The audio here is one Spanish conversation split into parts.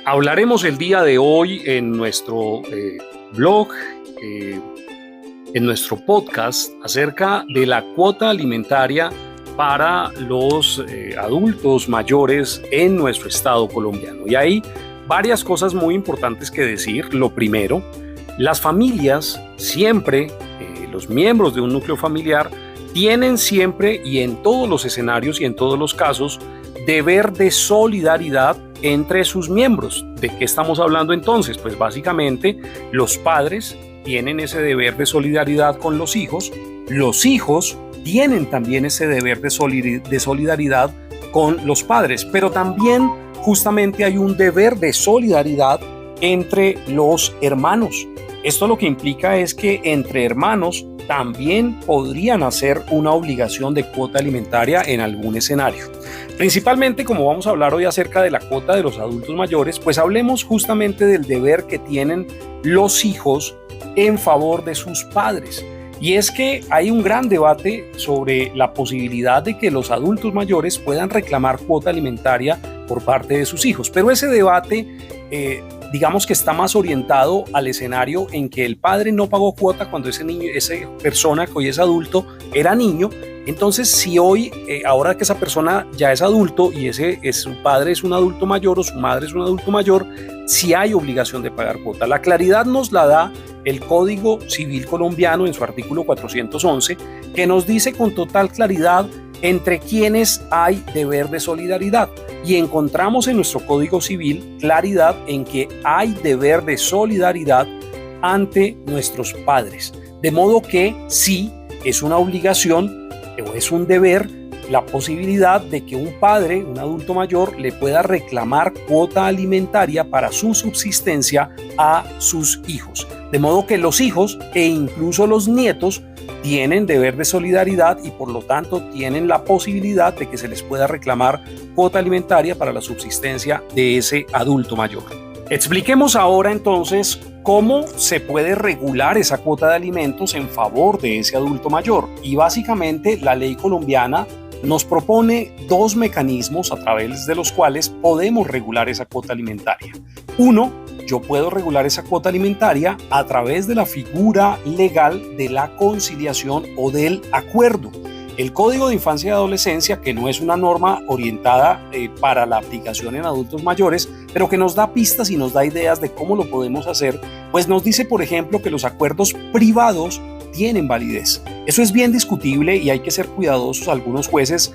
Hablaremos el día de hoy en nuestro blog, en nuestro podcast, acerca de la cuota alimentaria para los adultos mayores en nuestro estado colombiano. Y hay varias cosas muy importantes que decir. Lo primero, las familias siempre, los miembros de un núcleo familiar, tienen siempre y en todos los escenarios y en todos los casos deber de solidaridad entre sus miembros. ¿De qué estamos hablando entonces? Pues básicamente los padres tienen ese deber de solidaridad con los hijos tienen también ese deber de solidaridad con los padres, pero también justamente hay un deber de solidaridad entre los hermanos. Esto lo que implica es que entre hermanos también podrían hacer una obligación de cuota alimentaria en algún escenario. Principalmente, como vamos a hablar hoy acerca de la cuota de los adultos mayores, pues hablemos justamente del deber que tienen los hijos en favor de sus padres. Y es que hay un gran debate sobre la posibilidad de que los adultos mayores puedan reclamar cuota alimentaria por parte de sus hijos. Pero ese debate, digamos que está más orientado al escenario en que el padre no pagó cuota cuando esa persona que hoy es adulto era niño. Entonces, si hoy, ahora que esa persona ya es adulto y su padre es un adulto mayor o su madre es un adulto mayor, sí hay obligación de pagar cuota. La claridad nos la da el Código Civil colombiano en su artículo 411, que nos dice con total claridad entre quienes hay deber de solidaridad. Y encontramos en nuestro Código Civil claridad en que hay deber de solidaridad ante nuestros padres. De modo que sí es una obligación o es un deber la posibilidad de que un padre, un adulto mayor, le pueda reclamar cuota alimentaria para su subsistencia a sus hijos. De modo que los hijos e incluso los nietos tienen deber de solidaridad y por lo tanto tienen la posibilidad de que se les pueda reclamar cuota alimentaria para la subsistencia de ese adulto mayor. Expliquemos ahora entonces cómo se puede regular esa cuota de alimentos en favor de ese adulto mayor. Y básicamente la ley colombiana nos propone dos mecanismos a través de los cuales podemos regular esa cuota alimentaria. Uno, yo puedo regular esa cuota alimentaria a través de la figura legal de la conciliación o del acuerdo. El Código de Infancia y Adolescencia, que no es una norma orientada para la aplicación en adultos mayores, pero que nos da pistas y nos da ideas de cómo lo podemos hacer, pues nos dice, por ejemplo, que los acuerdos privados tienen validez. Eso es bien discutible y hay que ser cuidadosos. Algunos jueces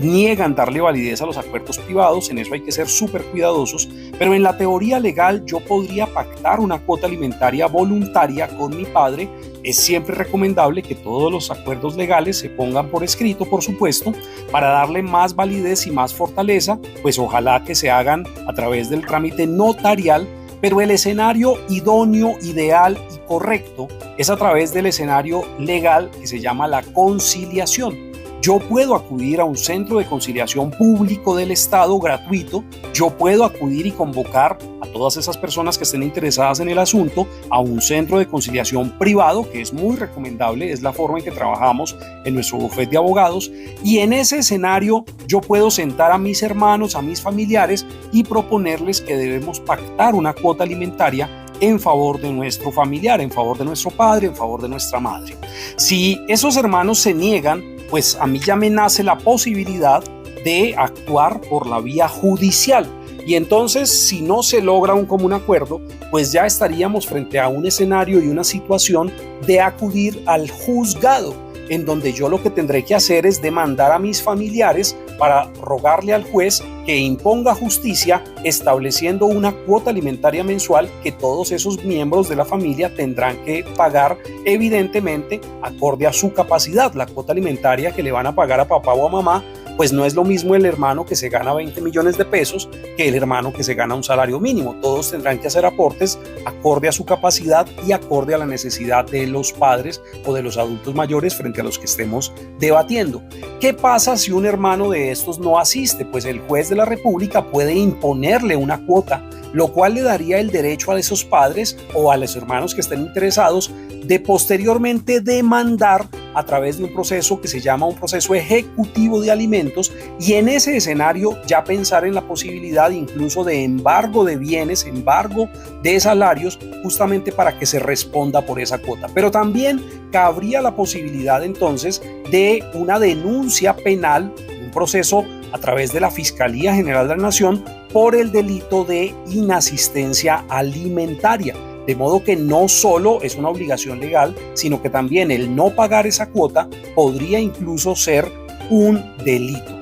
niegan darle validez a los acuerdos privados, en eso hay que ser súper cuidadosos, pero en la teoría legal yo podría pactar una cuota alimentaria voluntaria con mi padre. Es siempre recomendable que todos los acuerdos legales se pongan por escrito, por supuesto, para darle más validez y más fortaleza, pues ojalá que se hagan a través del trámite notarial, pero el escenario idóneo, ideal y correcto es a través del escenario legal que se llama la conciliación. Yo puedo acudir a un centro de conciliación público del Estado gratuito, yo puedo acudir y convocar a todas esas personas que estén interesadas en el asunto a un centro de conciliación privado, que es muy recomendable, es la forma en que trabajamos en nuestro bufete de abogados, y en ese escenario yo puedo sentar a mis hermanos, a mis familiares y proponerles que debemos pactar una cuota alimentaria en favor de nuestro familiar, en favor de nuestro padre, en favor de nuestra madre. Si esos hermanos se niegan, pues a mí ya me nace la posibilidad de actuar por la vía judicial. Y entonces, si no se logra un común acuerdo, pues ya estaríamos frente a un escenario y una situación de acudir al juzgado, en donde yo lo que tendré que hacer es demandar a mis familiares para rogarle al juez que imponga justicia estableciendo una cuota alimentaria mensual que todos esos miembros de la familia tendrán que pagar, evidentemente acorde a su capacidad. La cuota alimentaria que le van a pagar a papá o a mamá, pues no es lo mismo el hermano que se gana 20 millones de pesos que el hermano que se gana un salario mínimo. Todos tendrán que hacer aportes acorde a su capacidad y acorde a la necesidad de los padres o de los adultos mayores frente a los que estemos debatiendo. ¿Qué pasa si un hermano de estos no asiste? Pues el juez de la República puede imponerle una cuota, lo cual le daría el derecho a esos padres o a los hermanos que estén interesados de posteriormente demandar a través de un proceso que se llama un proceso ejecutivo de alimentos, y en ese escenario ya pensar en la posibilidad incluso de embargo de bienes, embargo de salarios, justamente para que se responda por esa cuota. Pero también cabría la posibilidad entonces de una denuncia penal, un proceso a través de la Fiscalía General de la Nación por el delito de inasistencia alimentaria. De modo que no solo es una obligación legal, sino que también el no pagar esa cuota podría incluso ser un delito.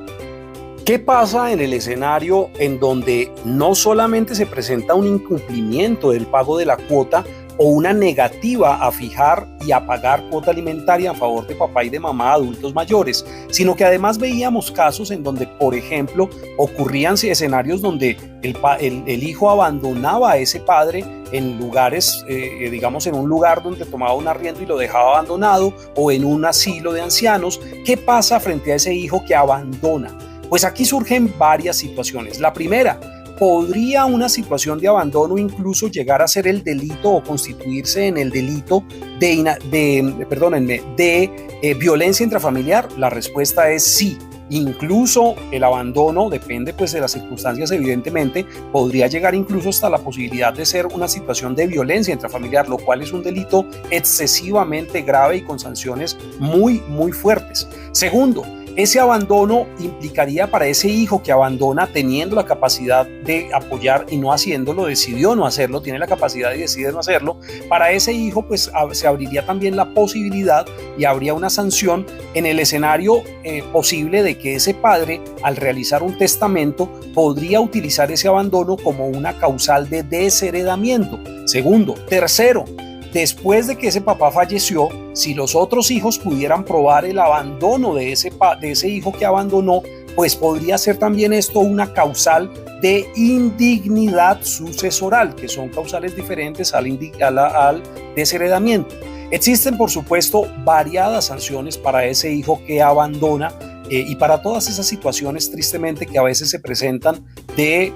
¿Qué pasa en el escenario en donde no solamente se presenta un incumplimiento del pago de la cuota o una negativa a fijar y a pagar cuota alimentaria a favor de papá y de mamá adultos mayores, sino que además veíamos casos en donde, por ejemplo, ocurrían escenarios donde el hijo abandonaba a ese padre en lugares, digamos en un lugar donde tomaba un arriendo y lo dejaba abandonado, o en un asilo de ancianos? ¿Qué pasa frente a ese hijo que abandona? Pues aquí surgen varias situaciones. La primera, ¿podría una situación de abandono incluso llegar a ser el delito o constituirse en el delito de violencia intrafamiliar? La respuesta es sí. Incluso el abandono, depende pues de las circunstancias evidentemente, podría llegar incluso hasta la posibilidad de ser una situación de violencia intrafamiliar, lo cual es un delito excesivamente grave y con sanciones muy, muy fuertes. Segundo, ese abandono implicaría para ese hijo que abandona, teniendo la capacidad de apoyar y no haciéndolo, decidió no hacerlo, tiene la capacidad y decide no hacerlo, para ese hijo pues se abriría también la posibilidad y habría una sanción en el escenario posible de que ese padre, al realizar un testamento, podría utilizar ese abandono como una causal de desheredamiento. Segundo. Tercero, después de que ese papá falleció, si los otros hijos pudieran probar el abandono de ese hijo que abandonó, pues podría ser también esto una causal de indignidad sucesoral, que son causales diferentes al desheredamiento. Existen, por supuesto, variadas sanciones para ese hijo que abandona y para todas esas situaciones, tristemente, que a veces se presentan de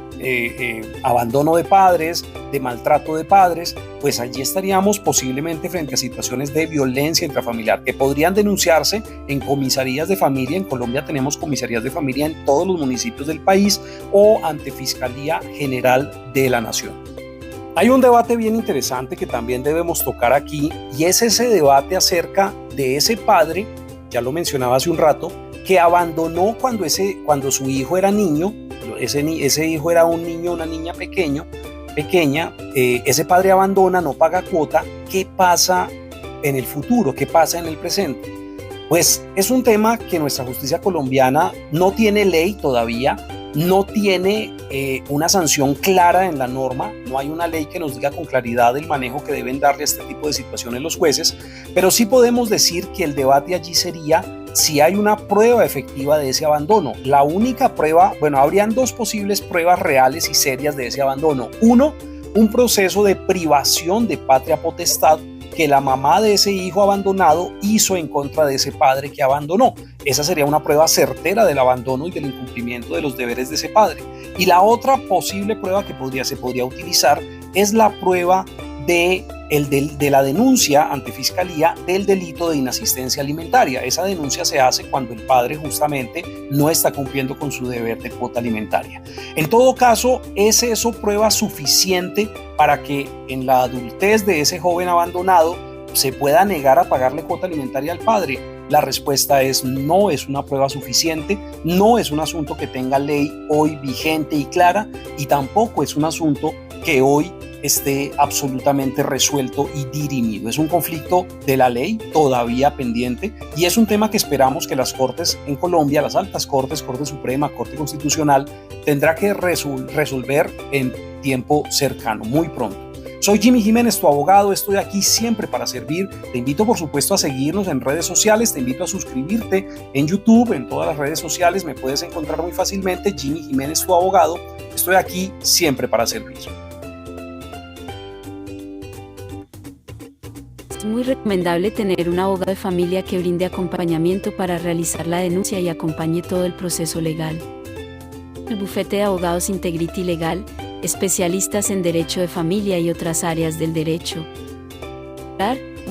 abandono de padres, de maltrato de padres, pues allí estaríamos posiblemente frente a situaciones de violencia intrafamiliar que podrían denunciarse en comisarías de familia. En Colombia tenemos comisarías de familia en todos los municipios del país, o ante Fiscalía General de la Nación. Hay un debate bien interesante que también debemos tocar aquí, y es ese debate acerca de ese padre, ya lo mencionaba hace un rato, que abandonó cuando su hijo era niño. Ese hijo era un niño, una niña pequeña, ese padre abandona, no paga cuota. ¿Qué pasa en el futuro? ¿Qué pasa en el presente? Pues es un tema que nuestra justicia colombiana no tiene ley todavía, no tiene una sanción clara en la norma, no hay una ley que nos diga con claridad el manejo que deben darle a este tipo de situaciones los jueces, pero sí podemos decir que el debate allí sería si hay una prueba efectiva de ese abandono. La única prueba, habrían dos posibles pruebas reales y serias de ese abandono. Uno, un proceso de privación de patria potestad que la mamá de ese hijo abandonado hizo en contra de ese padre que abandonó. Esa sería una prueba certera del abandono y del incumplimiento de los deberes de ese padre. Y la otra posible prueba que se podría utilizar es la prueba de la denuncia ante Fiscalía del delito de inasistencia alimentaria. Esa denuncia se hace cuando el padre justamente no está cumpliendo con su deber de cuota alimentaria. En todo caso, ¿es eso prueba suficiente para que en la adultez de ese joven abandonado se pueda negar a pagarle cuota alimentaria al padre? La respuesta es no, es una prueba suficiente, no es un asunto que tenga ley hoy vigente y clara, y tampoco es un asunto que hoy esté absolutamente resuelto y dirimido. Es un conflicto de la ley todavía pendiente, y es un tema que esperamos que las Cortes en Colombia, las altas Cortes, Corte Suprema, Corte Constitucional, tendrá que resolver en tiempo cercano, muy pronto. Soy Jimmy Jiménez, tu abogado, estoy aquí siempre para servir. Te invito, por supuesto, a seguirnos en redes sociales, te invito a suscribirte en YouTube, en todas las redes sociales me puedes encontrar muy fácilmente, Jimmy Jiménez, tu abogado. Estoy aquí siempre para servir. Es muy recomendable tener un abogado de familia que brinde acompañamiento para realizar la denuncia y acompañe todo el proceso legal. El bufete de abogados Integrity Legal, especialistas en derecho de familia y otras áreas del derecho.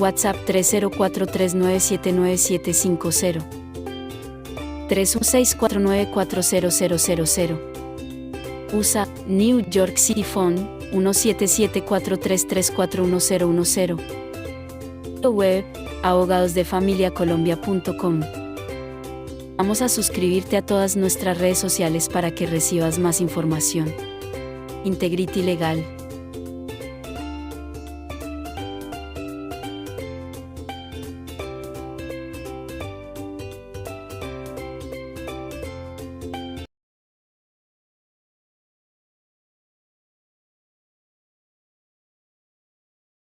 WhatsApp 304-3979750. 316-4940000. USA, New York City Phone, 177-433-41010. Web, abogadosdefamiliacolombia.com. Vamos a suscribirte a todas nuestras redes sociales para que recibas más información. Integrity Legal.